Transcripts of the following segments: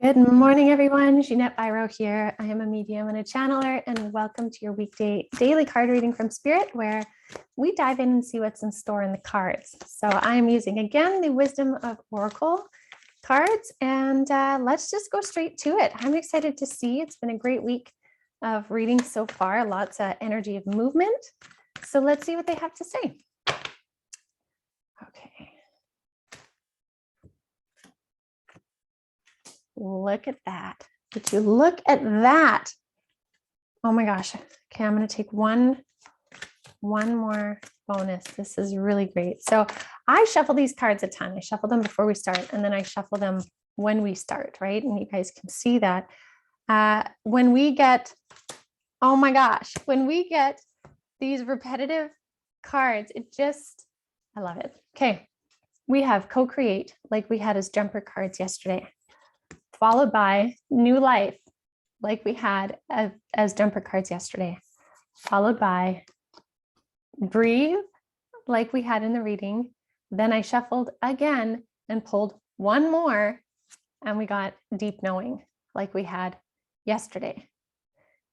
Good morning, everyone. Jeanette Biro here. I am a medium and a channeler, and welcome to your weekday daily card reading from Spirit, where we dive in and see what's in store in the cards. So I am using, again, the Wisdom of Oracle cards, and let's just go straight to it. I'm excited to see. It's been a great week of reading so far, lots of energy of movement. So let's see what they have to say. Okay. Look at that. Did you look at that? Oh my gosh. Okay, I'm going to take one more bonus. This is really great. So I shuffle these cards a ton. I shuffle them before we start, and then I shuffle them when we start, right? And you guys can see that. When we get, oh my gosh, when we get these repetitive cards, I love it. Okay, we have co-create, like we had as jumper cards yesterday, followed by new life, like we had as jumper cards yesterday, followed by breathe, like we had in the reading. Then I shuffled again and pulled one more, and we got deep knowing, like we had yesterday.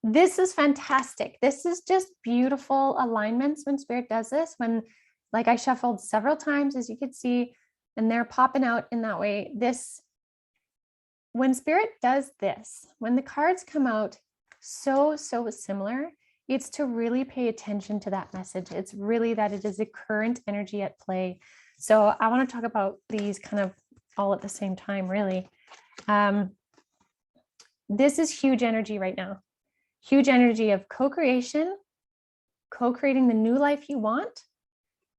This is fantastic. This is just beautiful alignments when Spirit does this. When, like, I shuffled several times, as you could see, and they're popping out in that way. When Spirit does this, when the cards come out so similar, it's to really pay attention to that message. It's really that it is a current energy at play. So I want to talk about these kind of all at the same time, really. This is huge energy right now. Huge energy of co-creation, co-creating the new life you want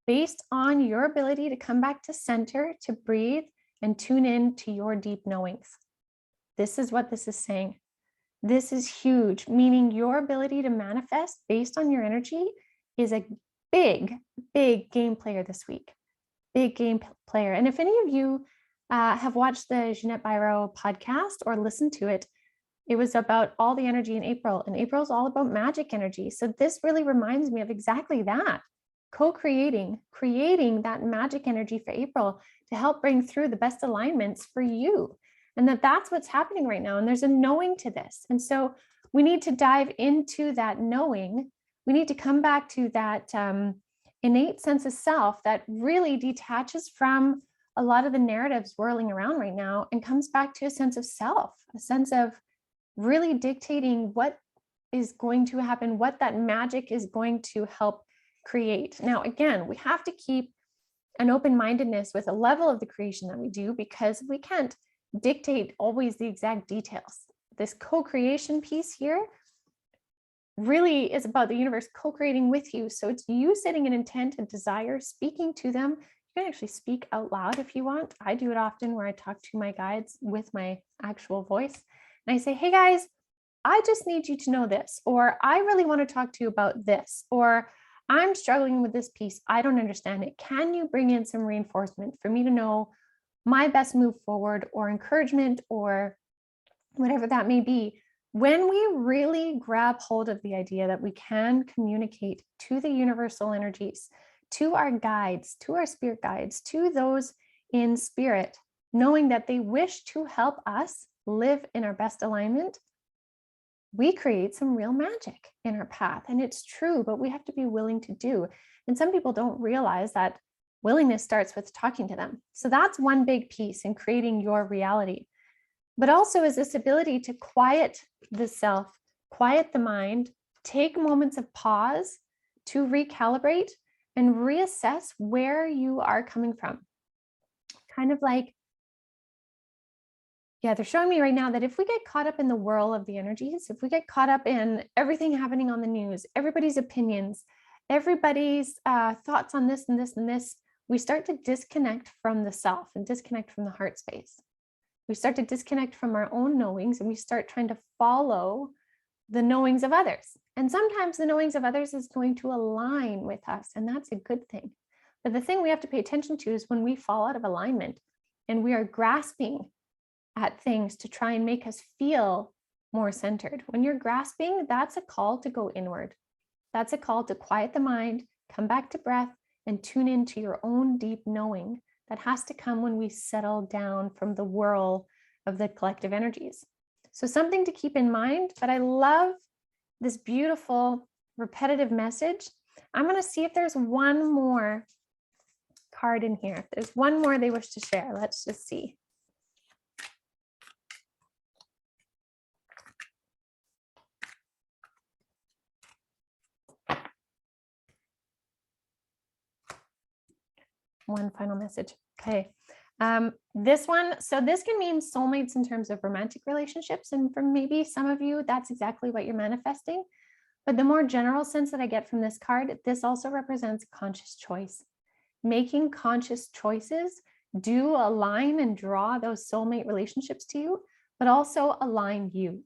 based on your ability to come back to center, to breathe, and tune in to your deep knowings. This is what this is saying. This is huge, meaning your ability to manifest based on your energy is a big game player this week. Big game player. And if any of you have watched the Jeanette Biro podcast or listened to it, it was about all the energy in April, and April is all about magic energy. So this really reminds me of exactly that. Co-creating, creating that magic energy for April to help bring through the best alignments for you. And that's what's happening right now. And there's a knowing to this. And so we need to dive into that knowing. We need to come back to that innate sense of self that really detaches from a lot of the narratives whirling around right now and comes back to a sense of self, a sense of really dictating what is going to happen, what that magic is going to help create. Now, again, we have to keep an open-mindedness with a level of the creation that we do, because we can't dictate always the exact details. This co-creation piece here really is about the universe co-creating with you. So it's you setting an intent and desire, speaking to them. You can actually speak out loud if you want. I do it often where I talk to my guides with my actual voice. And I say, hey guys, I just need you to know this, or I really want to talk to you about this, or I'm struggling with this piece. I don't understand it. Can you bring in some reinforcement for me to know my best move forward, or encouragement, or whatever that may be? When we really grab hold of the idea that we can communicate to the universal energies, to our guides, to our spirit guides, to those in spirit, knowing that they wish to help us live in our best alignment, we create some real magic in our path. And it's true, but we have to be willing to do. And some people don't realize that willingness starts with talking to them. So that's one big piece in creating your reality. But also is this ability to quiet the self, quiet the mind, take moments of pause to recalibrate and reassess where you are coming from. Kind of like, yeah, they're showing me right now that if we get caught up in the whirl of the energies, if we get caught up in everything happening on the news, everybody's opinions, everybody's thoughts on this and this and this, we start to disconnect from the self and disconnect from the heart space. We start to disconnect from our own knowings, and we start trying to follow the knowings of others. And sometimes the knowings of others is going to align with us, and that's a good thing. But the thing we have to pay attention to is when we fall out of alignment and we are grasping at things to try and make us feel more centered. When you're grasping, that's a call to go inward. That's a call to quiet the mind, come back to breath, and tune into your own deep knowing that has to come when we settle down from the whirl of the collective energies. So something to keep in mind, but I love this beautiful repetitive message. I'm going to see if there's one more card in here. If there's one more they wish to share, let's just see. One final message. Okay. This one, so this can mean soulmates in terms of romantic relationships. And for maybe some of you, that's exactly what you're manifesting. But the more general sense that I get from this card, this also represents conscious choice. Making conscious choices do align and draw those soulmate relationships to you, but also align you.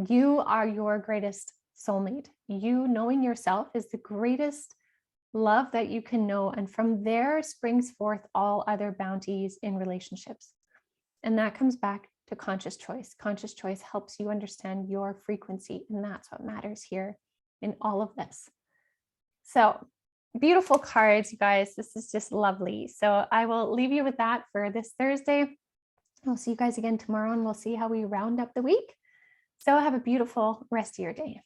You are your greatest soulmate. You knowing yourself is the greatest love that you can know. And from there springs forth all other bounties in relationships. And that comes back to conscious choice. Conscious choice helps you understand your frequency. And that's what matters here in all of this. So beautiful cards, you guys. This is just lovely. So I will leave you with that for this Thursday. I'll see you guys again tomorrow and we'll see how we round up the week. So have a beautiful rest of your day.